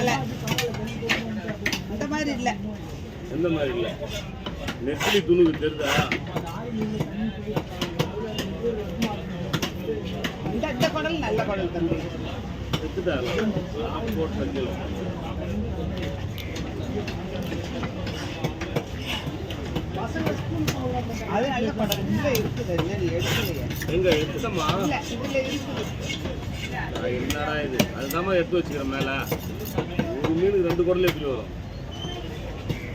மேலே அந்த மாதிரி இல்லை. எந்த மாதிரி இல்லை? நெத்திலி துணுக்கு தெரியுதா? இந்த குடல் நல்ல குடல் தம்பி. போட்டு அது நல்ல குடல் இதில் இருக்குது. எடுக்கலையே எங்க எடுத்துட்டமா? இதில் இருக்குது. என்னடா இது? அதுதான் எடுத்து வச்சுக்கிறேன். மேலே ஒரு மீனுக்கு 2 குடல் எப்படி வரும்?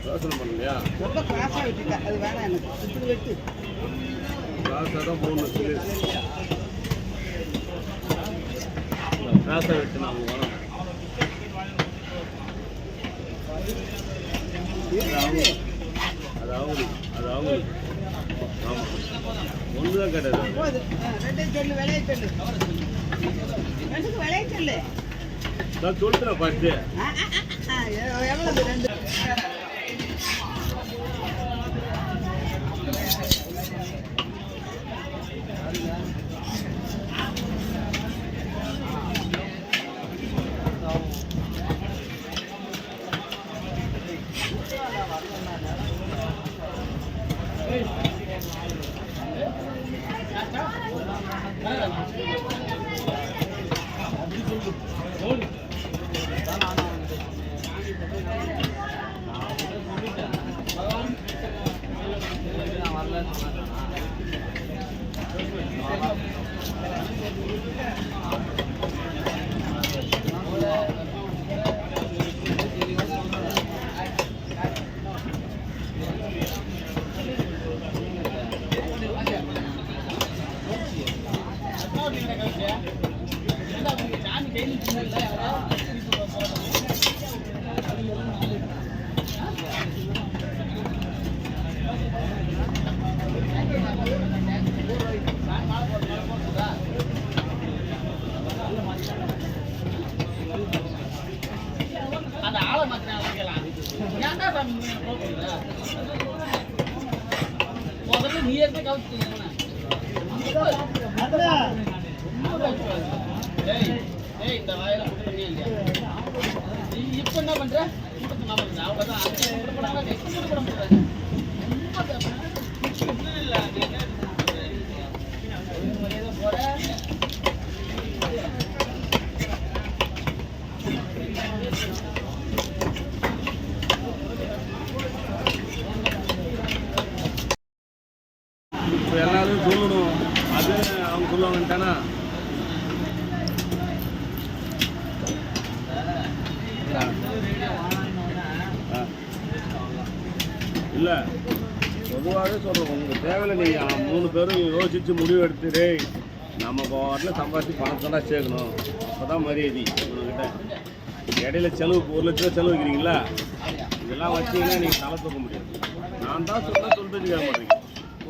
யோசனை பண்ணலையா? ரொம்ப கிராஸாக விட்டுட்டேன். அது வேணாம் எனக்கு. இப்படி வெட்டு. கிராஸாக தான் போகணும். கிராஸாக வெட்டு நான் வேணும். அது அவங்களுக்கு ஆமாம். ஒன்று தான் கேட்டது. போது 2 சொல்லு. விளைய சொல்லு. 2க்கு விளைய சொல்லு. நான் சொல்லிட்டேன் ஃபஸ்ட்டு. எவ்வளவு 2? இப்ப என்ன பண்ற? அவ்வளவுதான். எல்லாரும் சொல்லணும். அது அவங்க சொல்லுவாங்கட்டானா இல்லை. பொதுவாகவே சொல்கிறோம். உங்களுக்கு தேவையில்லை. நீங்கள் 3 பேரும் யோசித்து முடிவு எடுத்துட்டு நம்ம வாட்டில் சம்பாதிச்சு பணத்தோட சேர்க்கணும். அப்போ தான் மரியாதை உங்கள்கிட்ட. இடையில செலவு 1 லட்ச ரூபா செலவு வைக்கிறீங்களா? இதெல்லாம் வச்சிங்கன்னா நீங்கள் தலை தூக்க முடியாது. நான் தான் சொல்லிட்டு கேட்க மாட்டேங்க.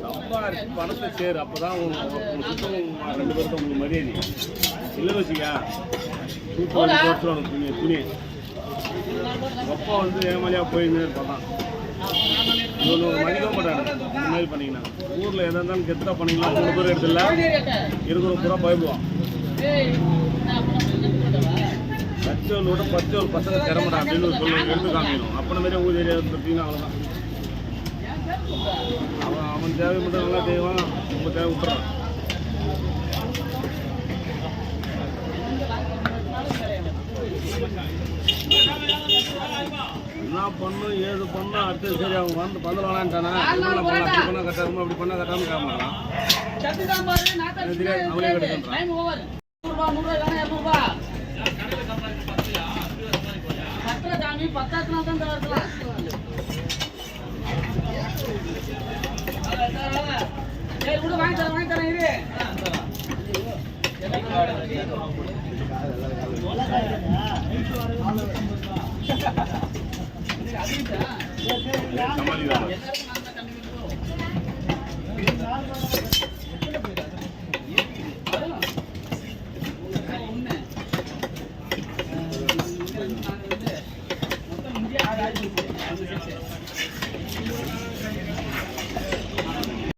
சம்பாதிச்சு பணத்தை சேரு. அப்போ தான் உங்கள் சுத்தம் 2 பேருக்கு உங்களுக்கு மரியாதை. இல்லை வச்சுக்கா சூப்பர் துணி அப்பா வந்து ஏமாலியாக போயின்னு இருப்பான். இவனு மதிக்க மாட்டாங்க. இந்த மாதிரி பண்ணிங்கன்னா ஊரில் எதாக இருந்தாலும் கெத்தாக பண்ணிக்கலாம். 3 பேர் எடுத்துல இருக்கிற பூரா பயப்படுவான். பச்சோலோட பச்சோல் பசங்க திறமாட்டா அப்படின்னு எடுத்து காமிக்கணும். அப்போ மாரி ஊர் ஏரியா பார்த்தீங்கன்னா அவ்வளோதான். அவன் தேவை மட்டும் நல்லா செய்வான். ரொம்ப தேவை விட்டுறான். என்ன பண்ணும் ஏது பண்ணும் அடுத்தது சரி. அவங்க வந்து பந்தல் வேணான்ட்டானா பண்ண கட்டாம அப்படி பண்ண கட்டாம கேட்கலாம். அவளே கிடைக்கின்றான். வாங்கி தரேன் இரு. சமாளிக்கலாம்.